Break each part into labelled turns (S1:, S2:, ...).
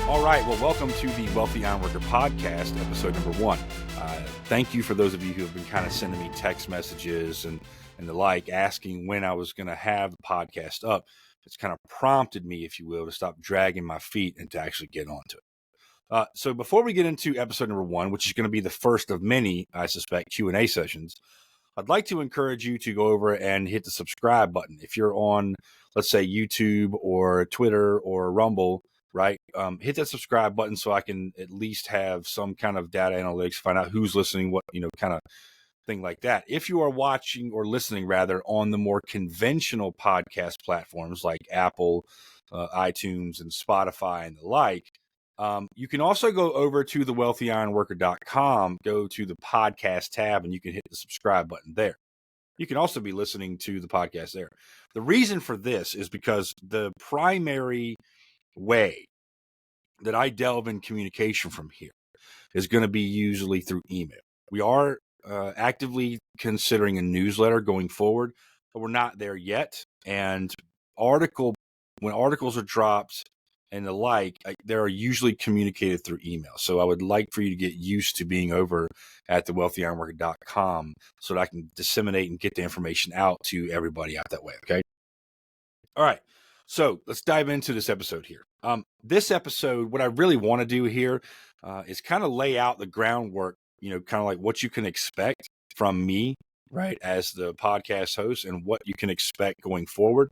S1: All right. Well, welcome to the Wealthy Ironworker podcast, episode number 1. Thank you for those of you who have been kind of sending me text messages and the like, asking when I was going to have the podcast up. It's kind of prompted me, if you will, to stop dragging my feet and to actually get onto it. So before we get into episode number 1, which is going to be the first of many, I suspect, Q&A sessions, I'd like to encourage you to go over and hit the subscribe button. If you're on, let's say, YouTube or Twitter or Rumble, right? Hit that subscribe button so I can at least have some kind of data analytics, find out who's listening, what, kind of thing like that. If you are watching or listening rather on the more conventional podcast platforms like Apple, iTunes, and Spotify and the like, you can also go over to thewealthyironworker.com, go to the podcast tab, and you can hit the subscribe button there. You can also be listening to the podcast there. The reason for this is because the primary way that I delve in communication from here is going to be usually through email. We are actively considering a newsletter going forward, but we're not there yet. And when articles are dropped and the like, they are usually communicated through email. So I would like for you to get used to being over at thewealthyironworker.com so that I can disseminate and get the information out to everybody out that way. Okay. All right. So let's dive into this episode here. This episode, what I really want to do here is kind of lay out the groundwork, kind of like what you can expect from me, right, as the podcast host, and what you can expect going forward.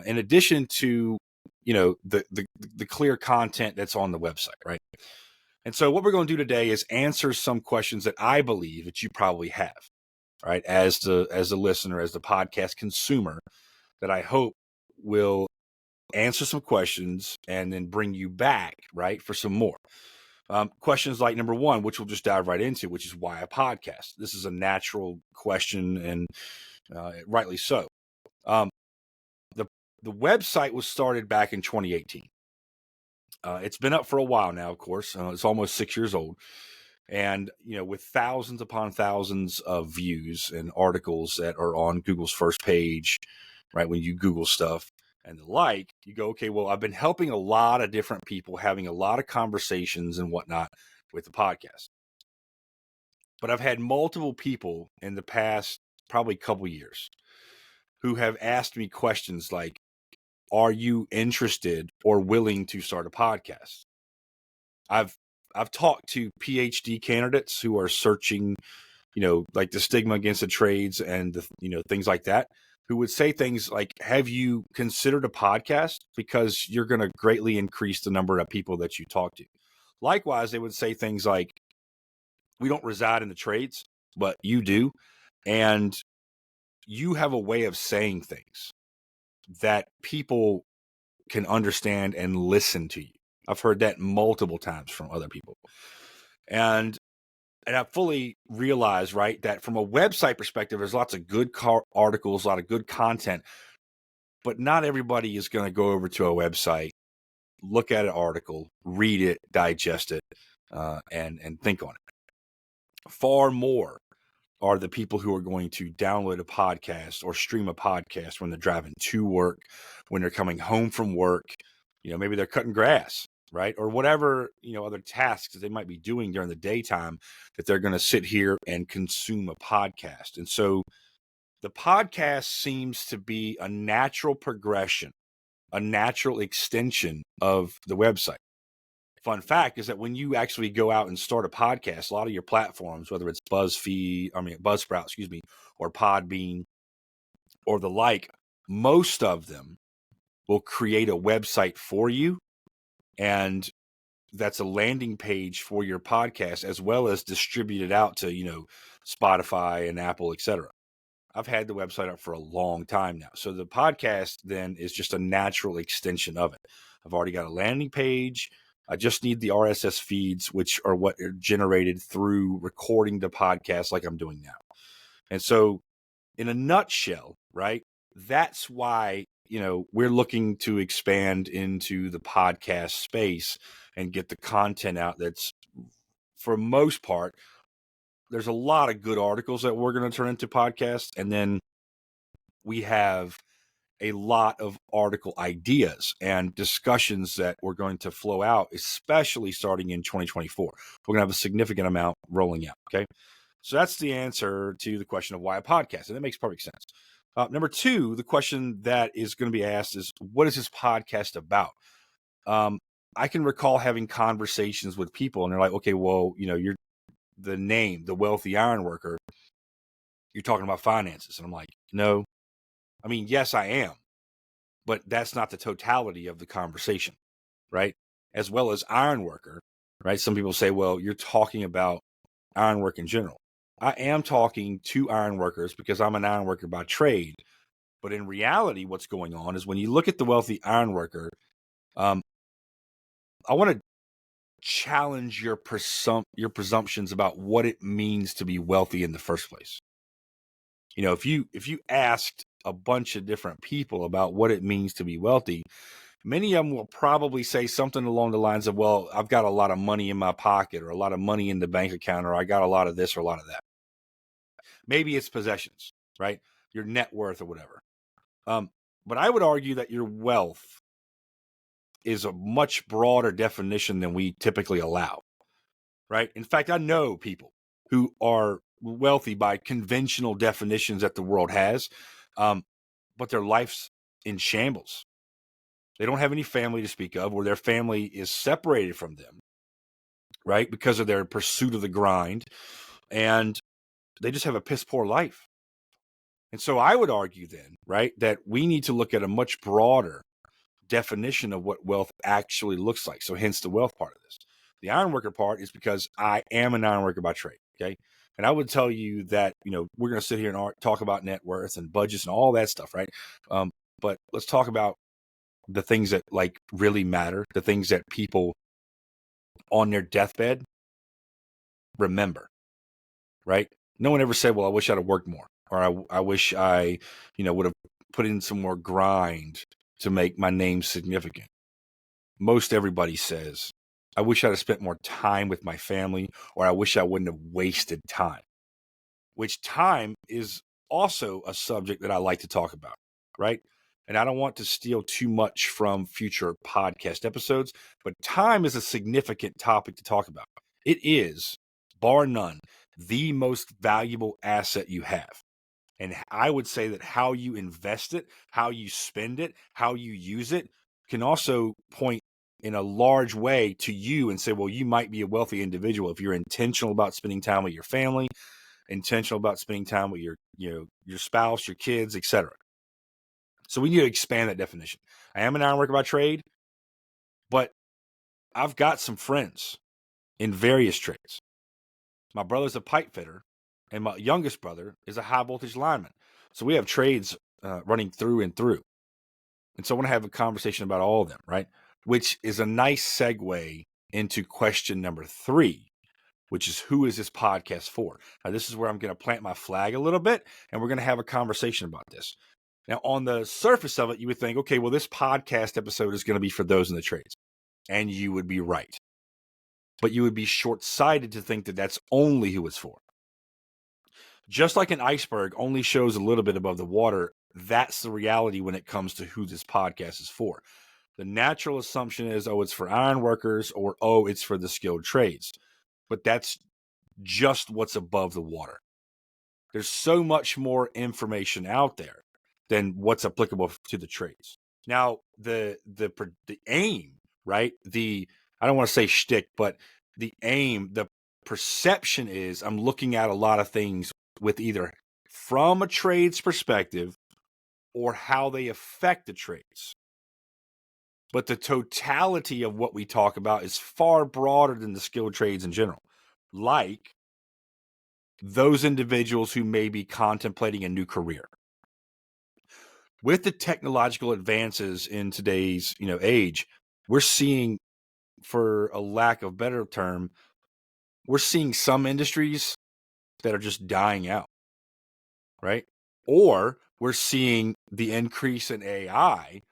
S1: In addition to, the clear content that's on the website, right? And so what we're going to do today is answer some questions that I believe that you probably have, right, as the listener, as the podcast consumer, that I hope will answer some questions and then bring you back, right, for some more. Questions like number 1, which we'll just dive right into, which is why a podcast? This is a natural question, and rightly so. The website was started back in 2018. It's been up for a while now, of course. It's almost 6 years old. And, with thousands upon thousands of views and articles that are on Google's first page, right, when you Google stuff and the like, you go, okay, well, I've been helping a lot of different people, having a lot of conversations and whatnot with the podcast. But I've had multiple people in the past probably couple years who have asked me questions like, are you interested or willing to start a podcast? I've talked to PhD candidates who are searching, like the stigma against the trades and the, things like that, who would say things like, have you considered a podcast? Because you're going to greatly increase the number of people that you talk to. Likewise, they would say things like, we don't reside in the trades, but you do. And you have a way of saying things that people can understand and listen to you. I've heard that multiple times from other people. And I fully realize, right, that from a website perspective, there's lots of good articles, a lot of good content, but not everybody is going to go over to a website, look at an article, read it, digest it, and think on it. Far more are the people who are going to download a podcast or stream a podcast when they're driving to work, when they're coming home from work, maybe they're cutting grass, right? Or whatever, other tasks that they might be doing during the daytime, that they're going to sit here and consume a podcast. And so the podcast seems to be a natural progression, a natural extension of the website. Fun fact is that when you actually go out and start a podcast, a lot of your platforms, whether it's Buzzsprout, or Podbean or the like, most of them will create a website for you. And that's a landing page for your podcast, as well as distribute it out to, Spotify and Apple, etc. I've had the website up for a long time now. So the podcast then is just a natural extension of it. I've already got a landing page. I just need the RSS feeds, which are what are generated through recording the podcast like I'm doing now. And so in a nutshell, right, that's why, we're looking to expand into the podcast space and get the content out that's, for most part, there's a lot of good articles that we're going to turn into podcasts. And then we have a lot of article ideas and discussions that we're going to flow out, especially starting in 2024. We're going to have a significant amount rolling out. Okay. So that's the answer to the question of why a podcast. And that makes perfect sense. Number two, the question that is going to be asked is, what is this podcast about? I can recall having conversations with people and they're like, okay, well, you're the name, the Wealthy Ironworker, you're talking about finances. And I'm like, no, I mean, yes, I am, but that's not the totality of the conversation, right? As well as Ironworker, right? Some people say, well, you're talking about ironwork in general. I am talking to ironworkers because I'm an ironworker by trade. But in reality, what's going on is when you look at the Wealthy Ironworker, I want to challenge your presumptions about what it means to be wealthy in the first place. If you asked a bunch of different people about what it means to be wealthy, many of them will probably say something along the lines of, well, I've got a lot of money in my pocket, or a lot of money in the bank account, or I got a lot of this or a lot of that. Maybe it's possessions, right? Your net worth or whatever. But I would argue that your wealth is a much broader definition than we typically allow, right? In fact, I know people who are wealthy by conventional definitions that the world has, but their life's in shambles. They don't have any family to speak of, or their family is separated from them, right? Because of their pursuit of the grind, and they just have a piss poor life. And so I would argue then, right, that we need to look at a much broader definition of what wealth actually looks like. So hence the wealth part of this. The ironworker part is because I am an ironworker by trade. Okay. And I would tell you that, we're going to sit here and talk about net worth and budgets and all that stuff, right? But let's talk about the things that really matter, the things that people on their deathbed remember, right? No one ever said, well, I wish I'd have worked more, or I wish I, would have put in some more grind to make my name significant. Most everybody says, I wish I'd have spent more time with my family, or I wish I wouldn't have wasted time, which time is also a subject that I like to talk about, right? And I don't want to steal too much from future podcast episodes, but time is a significant topic to talk about. It is, bar none, the most valuable asset you have. And I would say that how you invest it, how you spend it, how you use it can also point in a large way to you and say, well, you might be a wealthy individual if you're intentional about spending time with your family, intentional about spending time with your spouse, your kids, etc. So we need to expand that definition. I am an ironworker by trade, but I've got some friends in various trades. My brother's a pipe fitter, and my youngest brother is a high voltage lineman. So we have trades running through and through. And so I want to have a conversation about all of them, right? Which is a nice segue into question number 3, which is, who is this podcast for? Now, this is where I'm going to plant my flag a little bit, and we're going to have a conversation about this. Now, on the surface of it, you would think, okay, well, this podcast episode is going to be for those in the trades. And you would be right. But you would be short-sighted to think that that's only who it's for. Just like an iceberg only shows a little bit above the water, that's the reality when it comes to who this podcast is for. The natural assumption is, oh, it's for iron workers, or, oh, it's for the skilled trades. But that's just what's above the water. There's so much more information out there than what's applicable to the trades. Now, the aim, right? I don't want to say shtick, but the aim, the perception is, I'm looking at a lot of things with either from a trade's perspective or how they affect the trades. But the totality of what we talk about is far broader than the skilled trades in general. Like those individuals who may be contemplating a new career. With the technological advances in today's, age, we're seeing, for a lack of better term, we're seeing some industries that are just dying out, right? Or we're seeing the increase in AI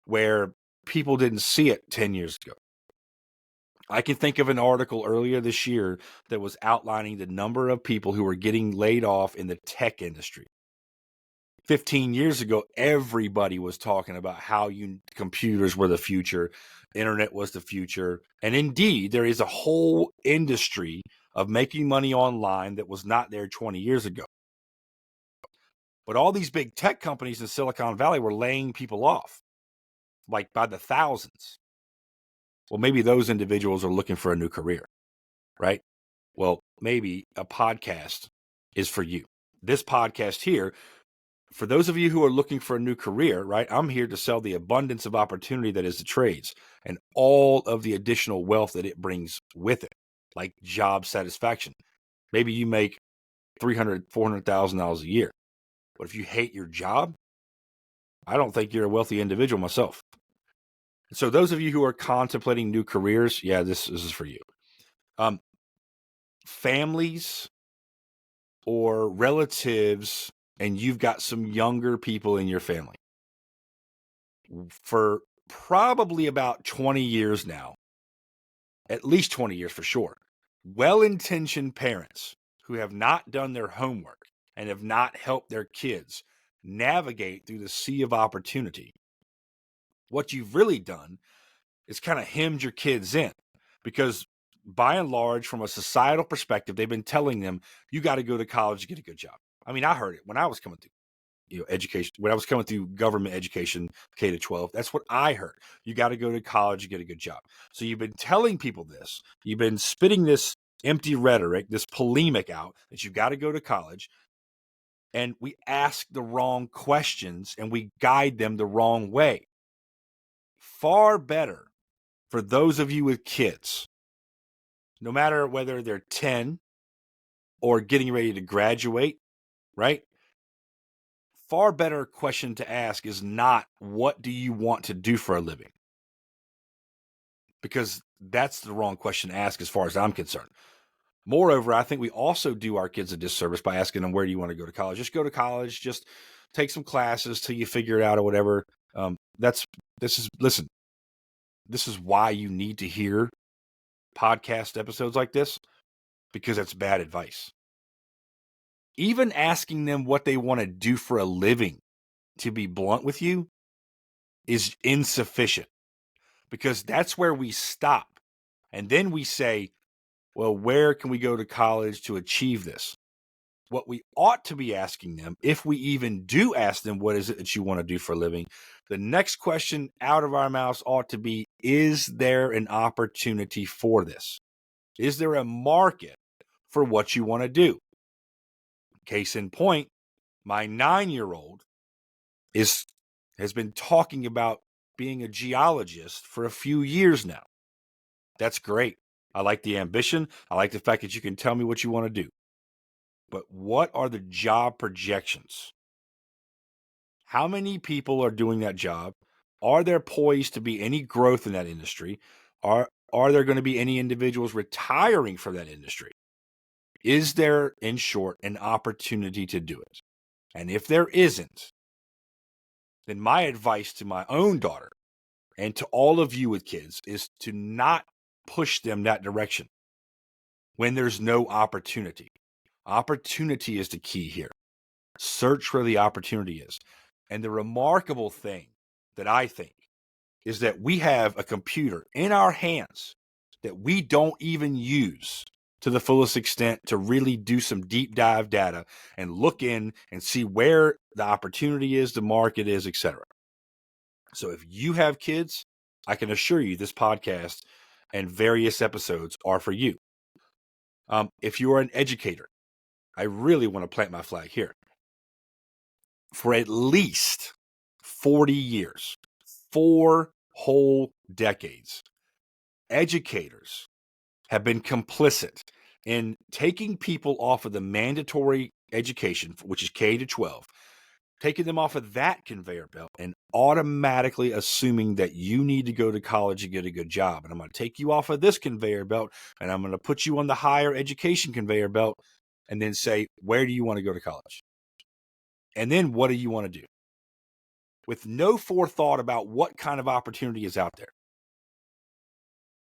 S1: where people didn't see it 10 years ago. I can think of an article earlier this year that was outlining the number of people who were getting laid off in the tech industry. 15 years ago, everybody was talking about how computers were the future, internet was the future. And indeed, there is a whole industry of making money online that was not there 20 years ago. But all these big tech companies in Silicon Valley were laying people off, like by the thousands. Well, maybe those individuals are looking for a new career, right? Well, maybe a podcast is for you. This podcast here, for those of you who are looking for a new career, right? I'm here to sell the abundance of opportunity that is the trades and all of the additional wealth that it brings with it, like job satisfaction. Maybe you make $300,000, $400,000 a year. But if you hate your job, I don't think you're a wealthy individual myself. So those of you who are contemplating new careers, yeah, this is for you. Families or relatives, and you've got some younger people in your family. For probably about 20 years now, at least 20 years for sure, well-intentioned parents who have not done their homework and have not helped their kids navigate through the sea of opportunity. What you've really done is kind of hemmed your kids in, because by and large, from a societal perspective, they've been telling them, you got to go to college to get a good job. I mean, I heard it when I was coming through education, when I was coming through government education, K to 12. That's what I heard. You got to go to college to get a good job. So you've been telling people this. You've been spitting this empty rhetoric, this polemic out that you've got to go to college. And we ask the wrong questions and we guide them the wrong way. Far better for those of you with kids, no matter whether they're 10 or getting ready to graduate, right? Far better question to ask is not, what do you want to do for a living? Because that's the wrong question to ask as far as I'm concerned. Moreover, I think we also do our kids a disservice by asking them, where do you want to go to college? Just go to college, just take some classes till you figure it out or whatever. Listen, this is why you need to hear podcast episodes like this, because that's bad advice. Even asking them what they want to do for a living, to be blunt with you, is insufficient, because that's where we stop. And then we say, well, where can we go to college to achieve this? What we ought to be asking them, if we even do ask them, what is it that you want to do for a living? The next question out of our mouths ought to be, is there an opportunity for this? Is there a market for what you want to do? Case in point, my 9-year-old has been talking about being a geologist for a few years now. That's great. I like the ambition. I like the fact that you can tell me what you want to do. But what are the job projections? How many people are doing that job? Are there poised to be any growth in that industry? Are there going to be any individuals retiring from that industry? Is there, in short, an opportunity to do it? And if there isn't, then my advice to my own daughter and to all of you with kids is to not push them that direction when there's no opportunity. Opportunity is the key here. Search where the opportunity is. And the remarkable thing that I think is that we have a computer in our hands that we don't even use to the fullest extent to really do some deep dive data and look in and see where the opportunity is, the market is, etc. So if you have kids, I can assure you this podcast and various episodes are for you. If you are an educator, I really want to plant my flag here. For at least 40 years, 4 whole decades, educators have been complicit in taking people off of the mandatory education, which is K to 12, taking them off of that conveyor belt and automatically assuming that you need to go to college to get a good job. And I'm going to take you off of this conveyor belt and I'm going to put you on the higher education conveyor belt and then say, where do you want to go to college? And then what do you want to do? With no forethought about what kind of opportunity is out there.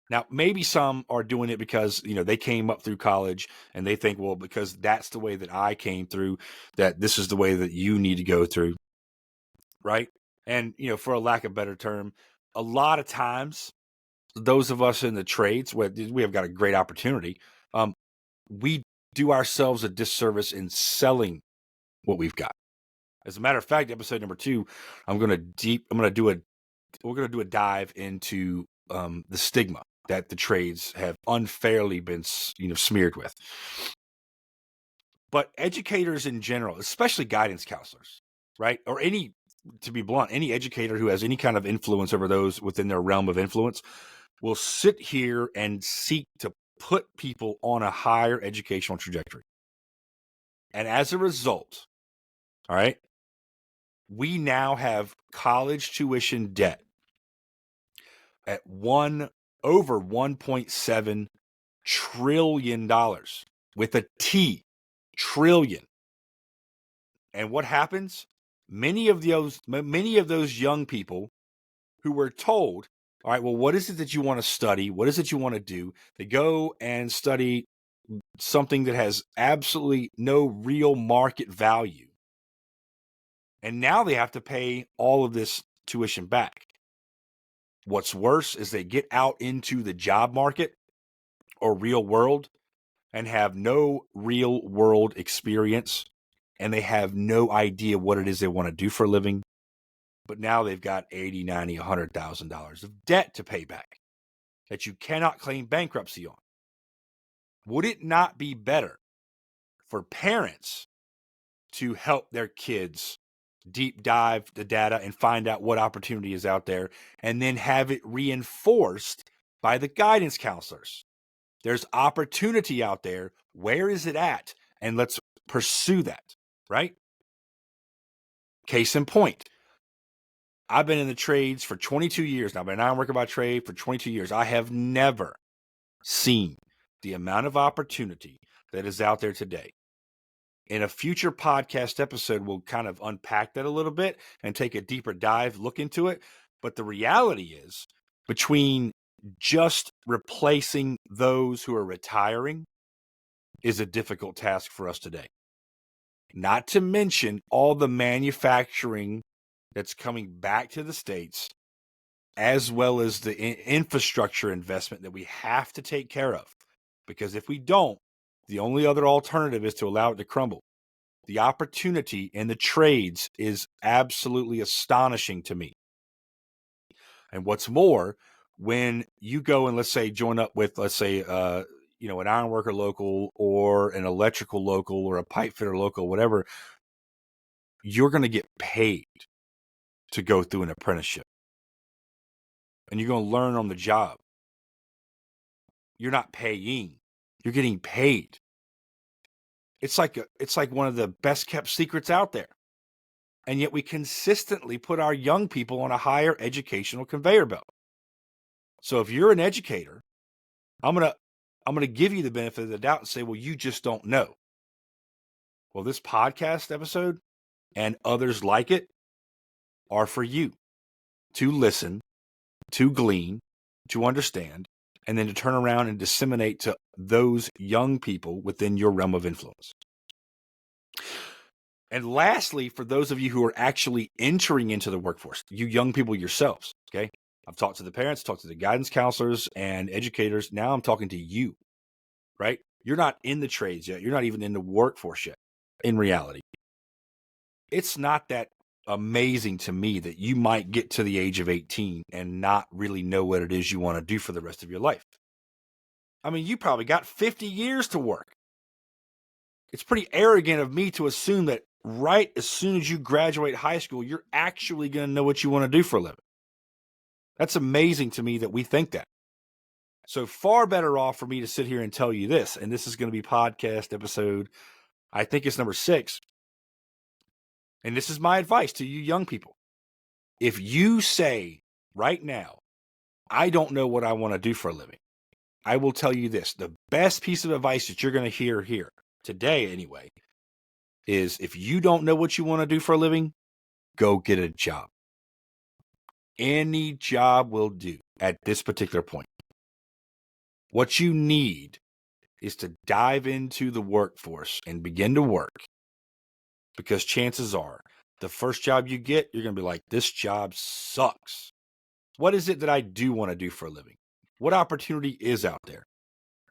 S1: Now, maybe some are doing it because, they came up through college and they think, well, because that's the way that I came through, that this is the way that you need to go through. Right. And, for a lack of better term, a lot of times, those of us in the trades, where we have got a great opportunity, we do ourselves a disservice in selling what we've got. As a matter of fact, episode number 2, we're going to do a dive into the stigma that the trades have unfairly been, smeared with. But educators in general, especially guidance counselors, right? Or to be blunt, any educator who has any kind of influence over those within their realm of influence will sit here and seek to put people on a higher educational trajectory. And as a result, all right, we now have college tuition debt at over $1.7 trillion with a T, trillion. And what happens? Many of those young people who were told, all right, well, what is it that you want to study? What is it you want to do? They go and study something that has absolutely no real market value. And now they have to pay all of this tuition back. What's worse is they get out into the job market or real world and have no real world experience, and they have no idea what it is they want to do for a living. But now they've got $80, $90, $100,000 of debt to pay back that you cannot claim bankruptcy on. Would it not be better for parents to help their kids deep dive the data and find out what opportunity is out there, and then have it reinforced by the guidance counselors? There's opportunity out there. Where is it at? And let's pursue that, right? Case in point, I've been in the trades for 22 years now. I've been ironworker by trade for 22 years. I have never seen the amount of opportunity that is out there today. In a future podcast episode, we'll kind of unpack that a little bit and take a deeper dive, look into it. But the reality is, between just replacing those who are retiring is a difficult task for us today. Not to mention all the manufacturing that's coming back to the States, as well as the infrastructure investment that we have to take care of. Because if we don't, the only other alternative is to allow it to crumble. The opportunity in the trades is absolutely astonishing to me. And what's more, when you go and let's say join up with, an ironworker local or an electrical local or a pipe fitter local, whatever, you're going to get paid to go through an apprenticeship. And you're going to learn on the job. You're not paying. You're getting paid. It's like one of the best kept secrets out there. And yet we consistently put our young people on a higher educational conveyor belt. So if you're an educator, I'm going to give you the benefit of the doubt and say, well, you just don't know. Well, this podcast episode and others like it are for you to listen, to glean, to understand, and then to turn around and disseminate to those young people within your realm of influence. And lastly, for those of you who are actually entering into the workforce, you young people yourselves, okay? I've talked to the parents, talked to the guidance counselors and educators. Now I'm talking to you, right? You're not in the trades yet. You're not even in the workforce yet. In reality, it's not that amazing to me that you might get to the age of 18 and not really know what it is you want to do for the rest of your life. I mean, you probably got 50 years to work. It's pretty arrogant of me to assume that right as soon as you graduate high school, you're actually going to know what you want to do for a living. That's amazing to me that we think that. So far better off for me to sit here and tell you this, and this is going to be podcast episode, I think it's number 6. And this is my advice to you young people. If you say right now, I don't know what I want to do for a living, I will tell you this. The best piece of advice that you're going to hear here today anyway is if you don't know what you want to do for a living, go get a job. Any job will do at this particular point. What you need is to dive into the workforce and begin to work, because chances are the first job you get, you're going to be like, this job sucks. What is it that I do want to do for a living? What opportunity is out there?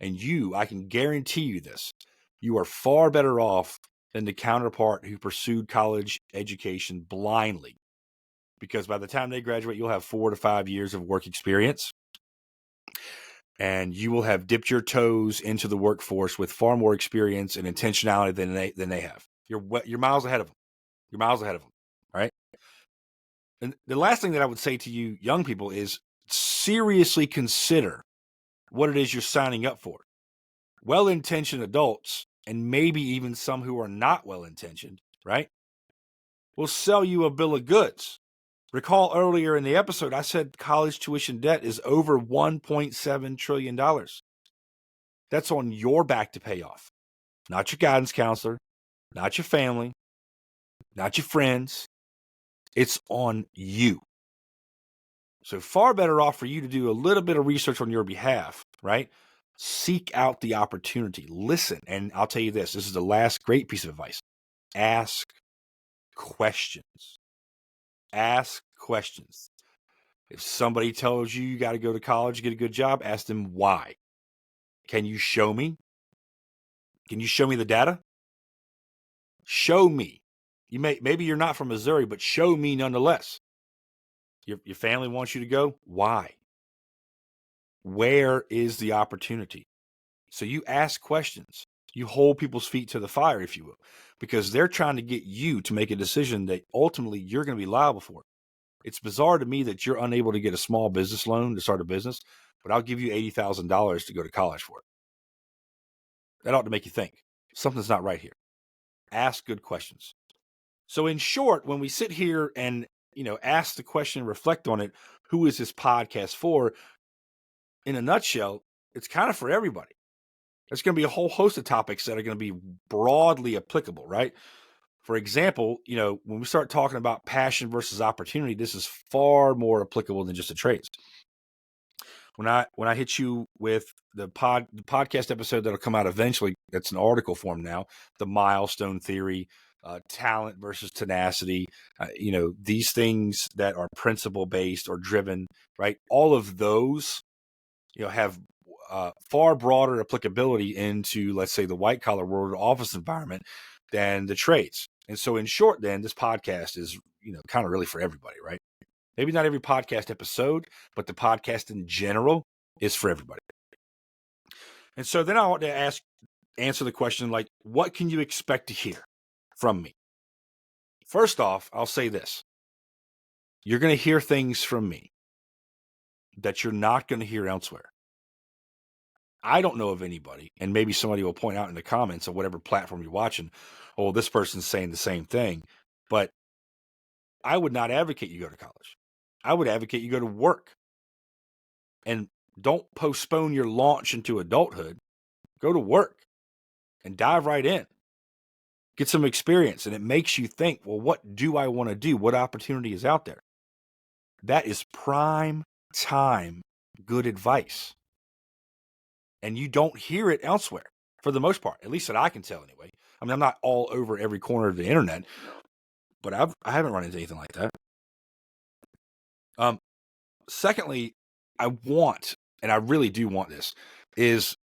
S1: And I can guarantee you this, you are far better off than the counterpart who pursued college education blindly. Because by the time they graduate, you'll have 4 to 5 years of work experience, and you will have dipped your toes into the workforce with far more experience and intentionality than they have. You're miles ahead of them. You're miles ahead of them. All right. And the last thing that I would say to you young people is seriously consider what it is you're signing up for. Well-intentioned adults, and maybe even some who are not well-intentioned, right, will sell you a bill of goods. Recall earlier in the episode, I said college tuition debt is over $1.7 trillion. That's on your back to pay off. Not your guidance counselor, not your family, not your friends. It's on you. So far better off for you to do a little bit of research on your behalf, right? Seek out the opportunity. Listen. And I'll tell you this is the last great piece of advice. Ask questions. Ask questions. If somebody tells you you got to go to college, get a good job, ask them why. Can you show me? Can you show me the data? Show me. Maybe you're not from Missouri, but show me nonetheless. Your family wants you to go. Why? Where is the opportunity? So you ask questions. You hold people's feet to the fire, if you will, because they're trying to get you to make a decision that ultimately you're going to be liable for. It's bizarre to me that you're unable to get a small business loan to start a business, but I'll give you $80,000 to go to college for it. That ought to make you think. Something's not right here. Ask good questions. So in short, when we sit here and, ask the question, reflect on it, who is this podcast for? In a nutshell, it's kind of for everybody. There's going to be a whole host of topics that are going to be broadly applicable, right? For example, when we start talking about passion versus opportunity, this is far more applicable than just the trades. When I hit you with the podcast episode that'll come out eventually, that's an article form now, the milestone theory, talent versus tenacity, these things that are principle based or driven, right? All of those, have far broader applicability into, let's say, the white collar world or office environment than the trades. And so in short, then this podcast is, kind of really for everybody, right? Maybe not every podcast episode, but the podcast in general is for everybody. And so then I want to answer the question, like, what can you expect to hear from me? First off, I'll say this. You're going to hear things from me that you're not going to hear elsewhere. I don't know of anybody, and maybe somebody will point out in the comments of whatever platform you're watching, oh, this person's saying the same thing, but I would not advocate you go to college. I would advocate you go to work. And don't postpone your launch into adulthood. Go to work and dive right in. Get some experience, and it makes you think, well, what do I want to do? What opportunity is out there? That is prime time good advice. And you don't hear it elsewhere for the most part, at least that I can tell anyway. I mean, I'm not all over every corner of the internet, but I haven't run into anything like that. Secondly, I want, and I really do want this, is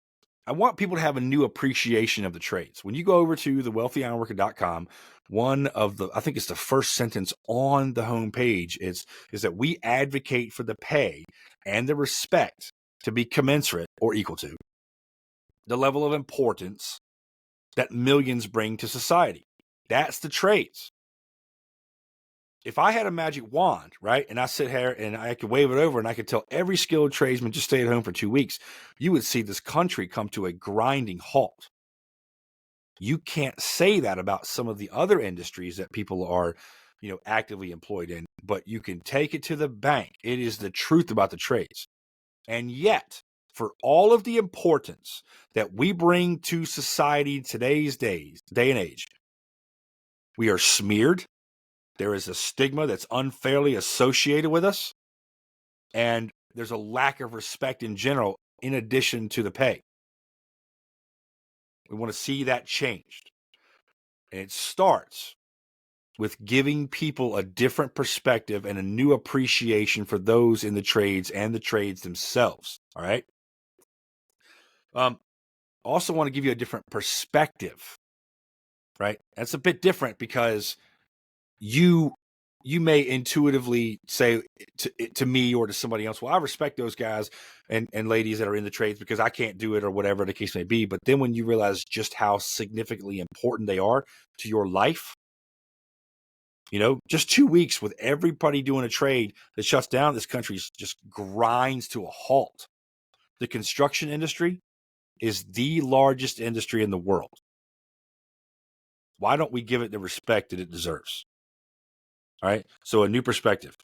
S1: I want people to have a new appreciation of the trades. When you go over to thewealthyironworker.com, I think it's the first sentence on the homepage is that we advocate for the pay and the respect to be commensurate or equal to the level of importance that millions bring to society. That's the trades. If I had a magic wand, right, and I sit here and I could wave it over and I could tell every skilled tradesman just stay at home for 2 weeks, you would see this country come to a grinding halt. You can't say that about some of the other industries that people are, actively employed in, but you can take it to the bank. It is the truth about the trades. And yet, for all of the importance that we bring to society in today's day and age, we are smeared. There is a stigma that's unfairly associated with us. And there's a lack of respect in general in addition to the pay. We want to see that changed. And it starts with giving people a different perspective and a new appreciation for those in the trades and the trades themselves. All right. Also want to give you a different perspective, right? That's a bit different because you may intuitively say to me or to somebody else, well, I respect those guys and ladies that are in the trades because I can't do it or whatever the case may be. But then when you realize just how significantly important they are to your life, just 2 weeks with everybody doing a trade that shuts down, this country just grinds to a halt. The construction industry is the largest industry in the world. Why don't we give it the respect that it deserves? All right. So a new perspective.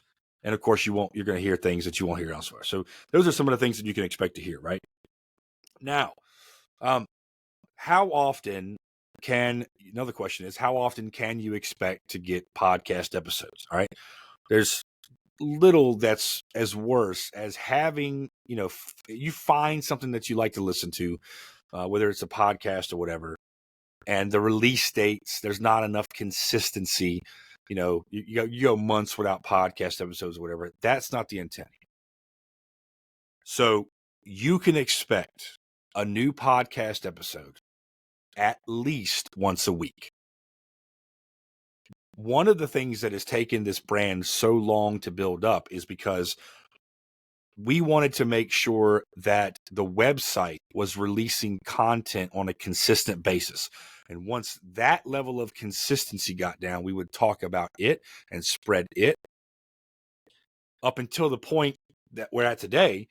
S1: And of course, you're going to hear things that you won't hear elsewhere. So those are some of the things that you can expect to hear, right? Now, another question is, how often can you expect to get podcast episodes? All right. There's little that's as worse as having, you find something that you like to listen to, whether it's a podcast or whatever, and the release dates, there's not enough consistency. You go months without podcast episodes or whatever. That's not the intent. So you can expect a new podcast episode at least once a week. One of the things that has taken this brand so long to build up is because we wanted to make sure that the website was releasing content on a consistent basis. And once that level of consistency got down, we would talk about it and spread it. Up until the point that we're at today,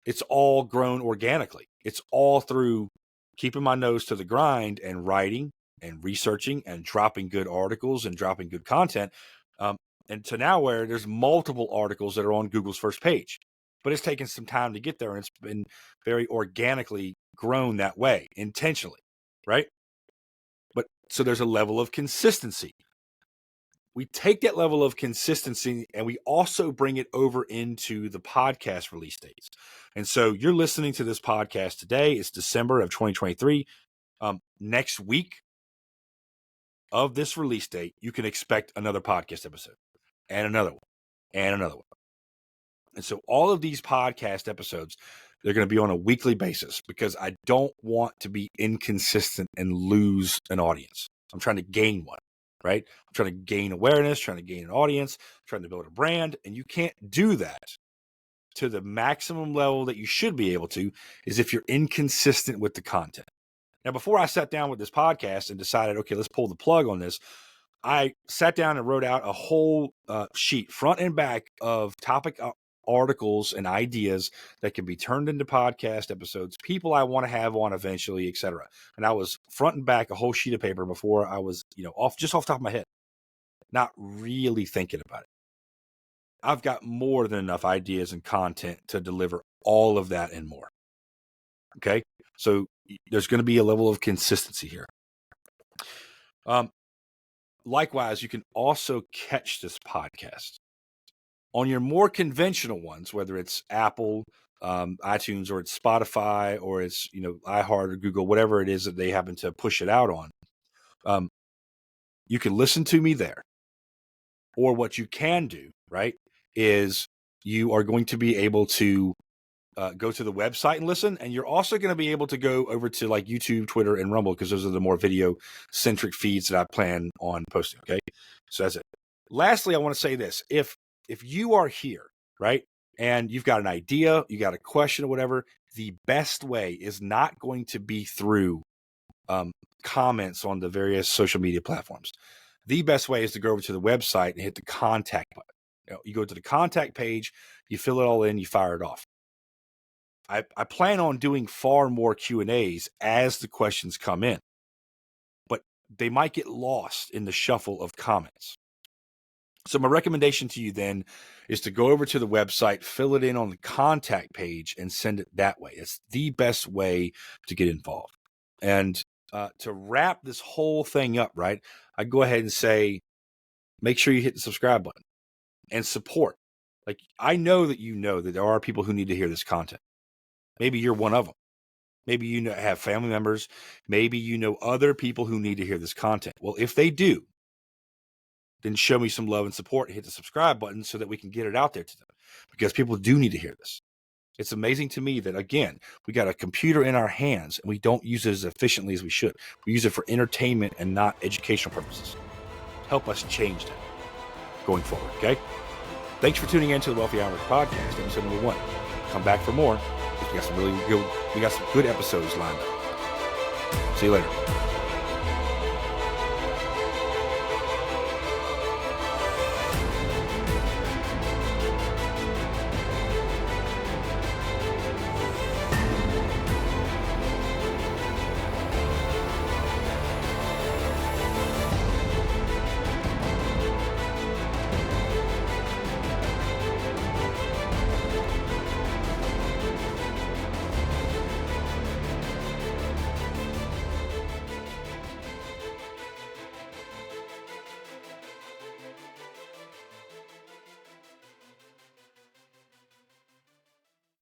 S1: it's all grown organically. It's all through keeping my nose to the grind and writing and researching and dropping good articles and dropping good content. And to now where there's multiple articles that are on Google's first page. But it's taken some time to get there, and it's been very organically grown that way, intentionally, right? But so there's a level of consistency. We take that level of consistency and we also bring it over into the podcast release dates. And so you're listening to this podcast today. It's December of 2023. Next week of this release date, you can expect another podcast episode and another one and another one. And so all of these podcast episodes, they're going to be on a weekly basis because I don't want to be inconsistent and lose an audience. I'm trying to gain one, right? I'm trying to gain awareness, trying to gain an audience, trying to build a brand. And you can't do that to the maximum level that you should be able to is if you're inconsistent with the content. Now, before I sat down with this podcast and decided, okay, let's pull the plug on this, I sat down and wrote out a whole sheet, front and back, of topic articles and ideas that can be turned into podcast episodes, people I want to have on eventually, etc. And I was front and back a whole sheet of paper before I was, off the top of my head, not really thinking about it. I've got more than enough ideas and content to deliver all of that and more. Okay. So there's going to be a level of consistency here. Likewise, you can also catch this podcast on your more conventional ones, whether it's Apple, iTunes, or it's Spotify, or it's iHeart or Google, whatever it is that they happen to push it out on. You can listen to me there. Or what you can do, right, is you are going to be able to go to the website and listen, and you're also going to be able to go over to like YouTube, Twitter, and Rumble because those are the more video-centric feeds that I plan on posting. Okay, so that's it. Lastly, I want to say this: if you are here, right, and you've got an idea, you got a question or whatever, the best way is not going to be through comments on the various social media platforms. The best way is to go over to the website and hit the contact button. You go to the contact page, you fill it all in, you fire it off. I plan on doing far more Q&As as the questions come in, but they might get lost in the shuffle of comments. So my recommendation to you then is to go over to the website, fill it in on the contact page, and send it that way. It's the best way to get involved. And to wrap this whole thing up, right, I go ahead and say, make sure you hit the subscribe button and support. Like, I know that there are people who need to hear this content. Maybe you're one of them. Maybe you have family members. Maybe you know other people who need to hear this content. Well, if they do, then show me some love and support and hit the subscribe button so that we can get it out there to them, because people do need to hear this. It's amazing to me that, again, we got a computer in our hands and we don't use it as efficiently as we should. We use it for entertainment and not educational purposes. Help us change that going forward, okay? Thanks for tuning in to the Wealthy Ironworker podcast, episode number 1. Come back for more. We got some good episodes lined up. See you later.